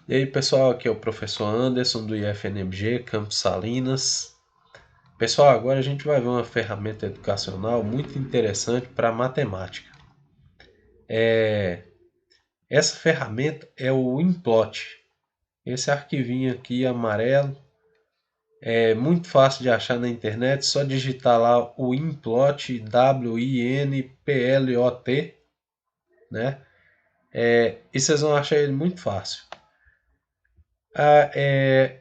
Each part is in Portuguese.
E aí pessoal, aqui é o professor Anderson do IFNMG, Campos Salinas. Pessoal, agora a gente vai ver uma ferramenta educacional muito interessante para matemática. Essa ferramenta é o Implot. Esse arquivinho aqui amarelo é muito fácil de achar na internet, só digitar lá o Implot, WINPLOT, né? E vocês vão achar ele muito fácil.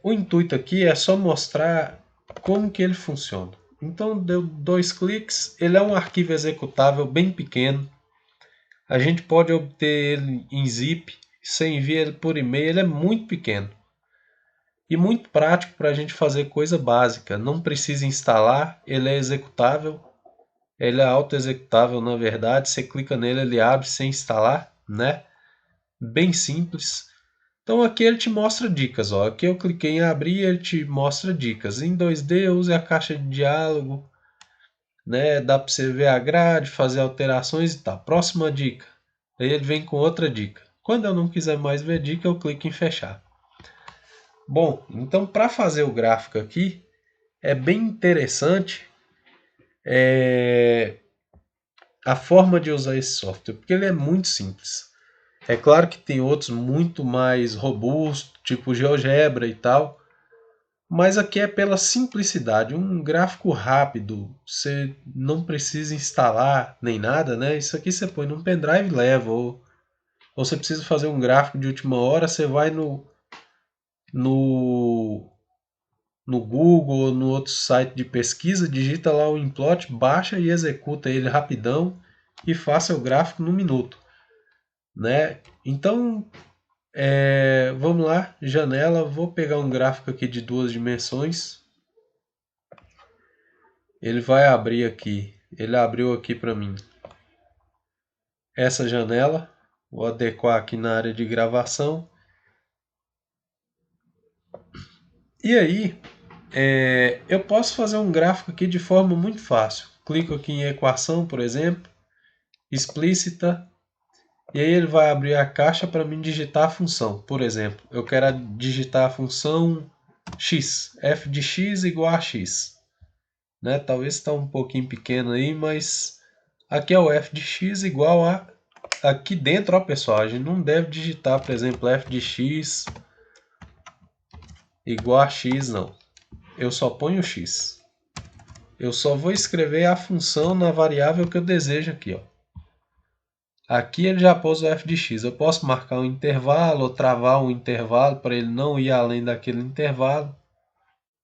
O intuito aqui é só mostrar como que ele funciona. Então deu 2 cliques, ele é um arquivo executável bem pequeno. A gente pode obter ele em zip, você envia ele por e-mail, ele é muito pequeno. E muito prático para a gente fazer coisa básica. Não precisa instalar, ele é executável, ele é auto-executável na verdade. Você clica nele, ele abre sem instalar, né? Bem simples. Então aqui ele te mostra dicas, ó. Aqui eu cliquei em abrir, ele te mostra dicas. Em 2D use a caixa de diálogo, né? Dá para você ver a grade, fazer alterações e tal. Próxima dica. Aí ele vem com outra dica. Quando eu não quiser mais ver dica, eu clico em fechar. Bom, então para fazer o gráfico aqui é bem interessante a forma de usar esse software, porque ele é muito simples. É claro que tem outros muito mais robustos, tipo GeoGebra e tal, mas aqui é pela simplicidade, um gráfico rápido, você não precisa instalar nem nada, né? Isso aqui você põe num pendrive e leva, ou você precisa fazer um gráfico de última hora, você vai no, no Google ou no outro site de pesquisa, digita lá o Implot, baixa e executa ele rapidão e faça o gráfico no minuto, né? Então, vamos lá, janela, vou pegar um gráfico aqui de 2 dimensões. Ele vai abrir aqui. Ele abriu aqui para mim essa janela. Vou adequar aqui na área de gravação. E aí, eu posso fazer um gráfico aqui de forma muito fácil. Clico aqui em equação, por exemplo, explícita. E aí ele vai abrir a caixa para mim digitar a função. Por exemplo, eu quero digitar a função x. F de x igual a x. Né? Talvez está um pouquinho pequeno aí, mas aqui é o f de x igual a... Aqui dentro, ó, pessoal, a gente não deve digitar, por exemplo, f de x igual a x, não. Eu só ponho x. Eu só vou escrever a função na variável que eu desejo aqui, ó. Aqui ele já pôs o f de x. Eu posso marcar um intervalo ou travar um intervalo para ele não ir além daquele intervalo.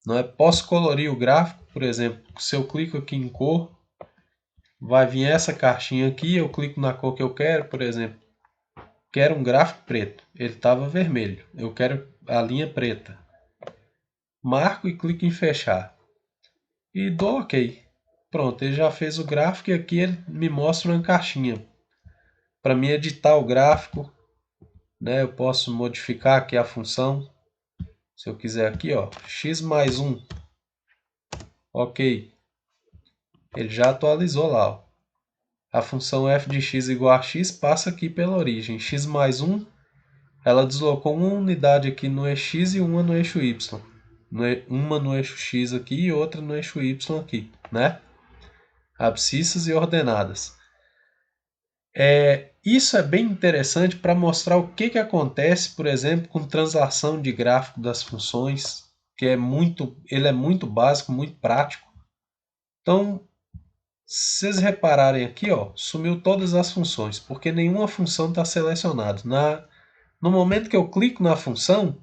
Não é? Posso colorir o gráfico, por exemplo, se eu clico aqui em cor, vai vir essa caixinha aqui, eu clico na cor que eu quero, por exemplo. Quero um gráfico preto. Ele estava vermelho. Eu quero a linha preta. Marco e clico em fechar. E dou OK. Pronto, ele já fez o gráfico e aqui ele me mostra uma caixinha. Para mim editar o gráfico, né, eu posso modificar aqui a função. Se eu quiser aqui, ó, x mais 1. OK. Ele já atualizou lá, ó. A função f de x igual a x passa aqui pela origem. X mais 1, ela deslocou uma unidade aqui no eixo x e uma no eixo y. Uma no eixo x aqui e outra no eixo y aqui, né? Abscissas e ordenadas. Isso é bem interessante para mostrar o que acontece, por exemplo, com translação de gráfico das funções, que ele é muito básico, muito prático. Então, se vocês repararem aqui, ó, sumiu todas as funções, porque nenhuma função está selecionada. No momento que eu clico na função,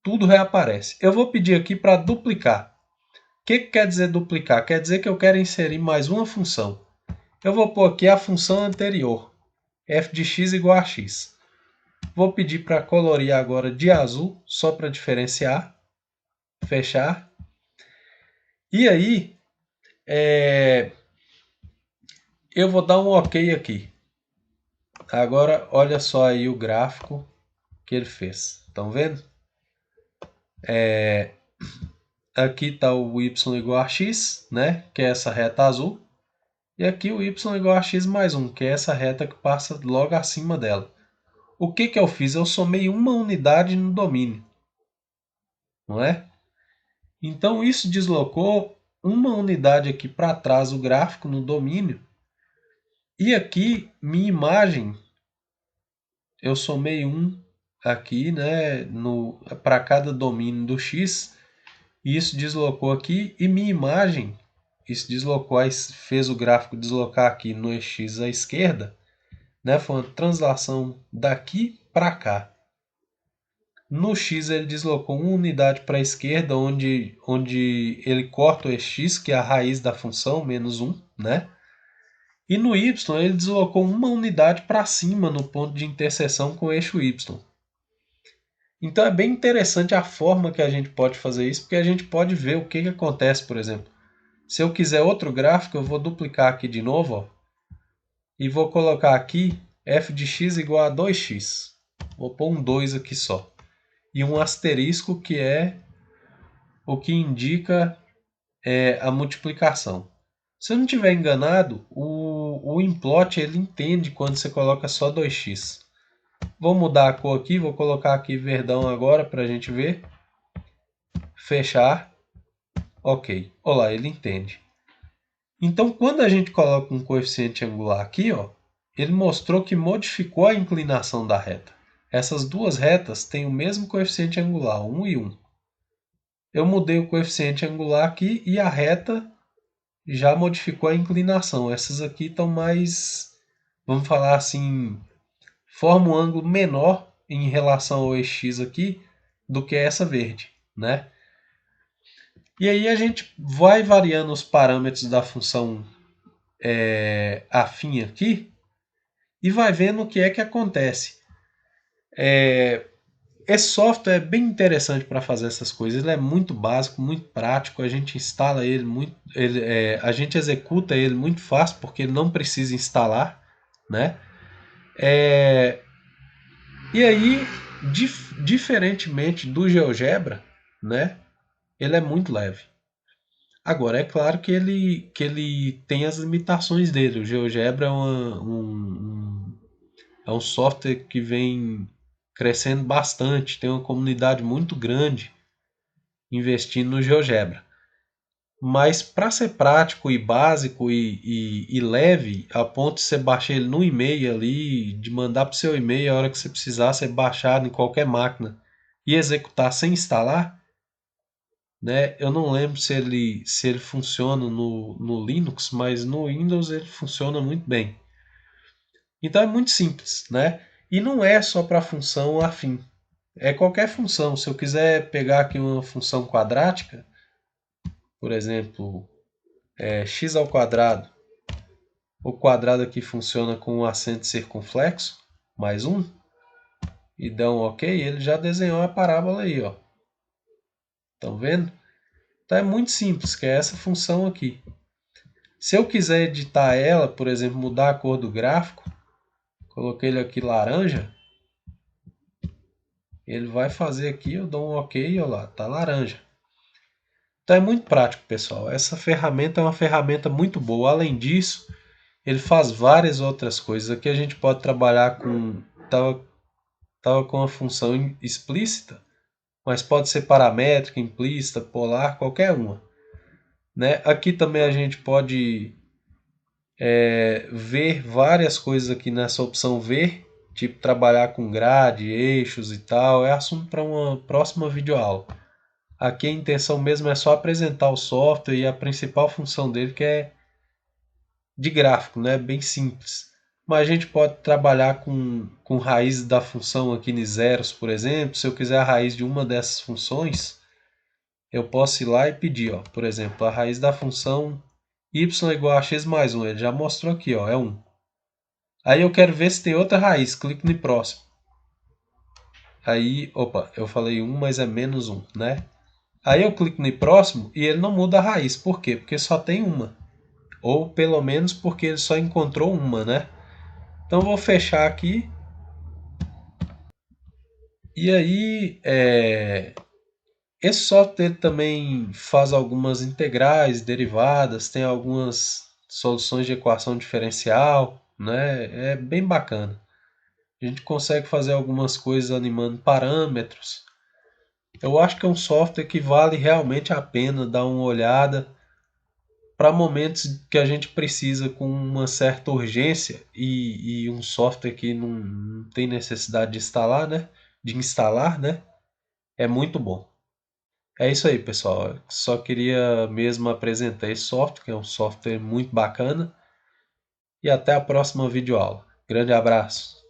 tudo reaparece. Eu vou pedir aqui para duplicar. O que quer dizer duplicar? Quer dizer que eu quero inserir mais uma função. Eu vou pôr aqui a função anterior, f de x igual a x. Vou pedir para colorir agora de azul, só para diferenciar. Fechar. E aí, eu vou dar um OK aqui. Agora, olha só aí o gráfico que ele fez. Estão vendo? Aqui está o y igual a x, né? Que é essa reta azul. E aqui o y igual a x mais 1, que é essa reta que passa logo acima dela. o que eu fiz? Eu somei uma unidade no domínio, não é? Então isso deslocou uma unidade aqui para trás o gráfico no domínio. E aqui minha imagem, eu somei um aqui, né, para cada domínio do X. E isso deslocou aqui e minha imagem, isso deslocou, fez o gráfico deslocar aqui no X à esquerda, né? Foi uma translação daqui para cá. No X ele deslocou uma unidade para a esquerda, onde ele corta o x, que é a raiz da função, menos 1, né? E no y ele deslocou uma unidade para cima no ponto de interseção com o eixo y. Então é bem interessante a forma que a gente pode fazer isso, porque a gente pode ver o que acontece, por exemplo. Se eu quiser outro gráfico, eu vou duplicar aqui de novo, ó, e vou colocar aqui f de x igual a 2x. Vou pôr um 2 aqui só. E um asterisco, que é o que indica a multiplicação. Se eu não estiver enganado, o implot ele entende quando você coloca só 2x. Vou mudar a cor aqui, vou colocar aqui verdão agora para a gente ver. Fechar. Ok. Olá, ele entende. Então, quando a gente coloca um coeficiente angular aqui, ó, ele mostrou que modificou a inclinação da reta. Essas duas retas têm o mesmo coeficiente angular, 1 e 1. Eu mudei o coeficiente angular aqui e a reta já modificou a inclinação. Essas aqui estão mais, vamos falar assim, formam um ângulo menor em relação ao EX aqui do que essa verde, né? E aí a gente vai variando os parâmetros da função afim aqui e vai vendo o que é que acontece. Esse software é bem interessante para fazer essas coisas. Ele é muito básico, muito prático. A gente instala ele muito, a gente executa ele muito fácil porque ele não precisa instalar, né? E aí, diferentemente do GeoGebra, né? Ele é muito leve. Agora, é claro que ele tem as limitações dele. O GeoGebra é um software que vem crescendo bastante, tem uma comunidade muito grande investindo no GeoGebra. Mas para ser prático e básico e leve, a ponto de você baixar ele no e-mail ali, de mandar para o seu e-mail a hora que você precisar, você baixar em qualquer máquina e executar sem instalar, né? Eu não lembro se ele funciona no Linux, mas no Windows ele funciona muito bem. Então é muito simples, né? E não é só para função afim. É qualquer função. Se eu quiser pegar aqui uma função quadrática, por exemplo, x ao quadrado, o quadrado aqui funciona com um acento circunflexo, mais um, e dá um OK, ele já desenhou a parábola aí, ó. Estão vendo? Então é muito simples, que é essa função aqui. Se eu quiser editar ela, por exemplo, mudar a cor do gráfico, coloquei ele aqui laranja, ele vai fazer aqui, eu dou um OK, olha lá, tá laranja. Então é muito prático, pessoal. Essa ferramenta é uma ferramenta muito boa. Além disso, ele faz várias outras coisas. Aqui a gente pode trabalhar com... Tava com uma função explícita, mas pode ser paramétrica, implícita, polar, qualquer uma, né? Aqui também a gente pode ver várias coisas aqui nessa opção ver, tipo trabalhar com grade, eixos e tal. É assunto para uma próxima videoaula. Aqui a intenção mesmo é só apresentar o software e a principal função dele, que é de gráfico, né? Bem simples. Mas a gente pode trabalhar com raiz da função aqui em zeros, por exemplo. Se eu quiser a raiz de uma dessas funções, eu posso ir lá e pedir, ó, por exemplo, a raiz da função y igual a x mais 1. Ele já mostrou aqui, ó, é 1. Aí eu quero ver se tem outra raiz. Clico no próximo. Aí, opa, eu falei 1, mas é menos 1, né? Aí eu clico no próximo e ele não muda a raiz. Por quê? Porque só tem uma. Ou pelo menos porque ele só encontrou uma, né? Então eu vou fechar aqui. E aí, esse software também faz algumas integrais, derivadas, tem algumas soluções de equação diferencial, né? É bem bacana. A gente consegue fazer algumas coisas animando parâmetros. Eu acho que é um software que vale realmente a pena dar uma olhada para momentos que a gente precisa com uma certa urgência e um software que não tem necessidade de instalar, né? É muito bom. É isso aí, pessoal. Só queria mesmo apresentar esse software, que é um software muito bacana. E até a próxima videoaula. Grande abraço.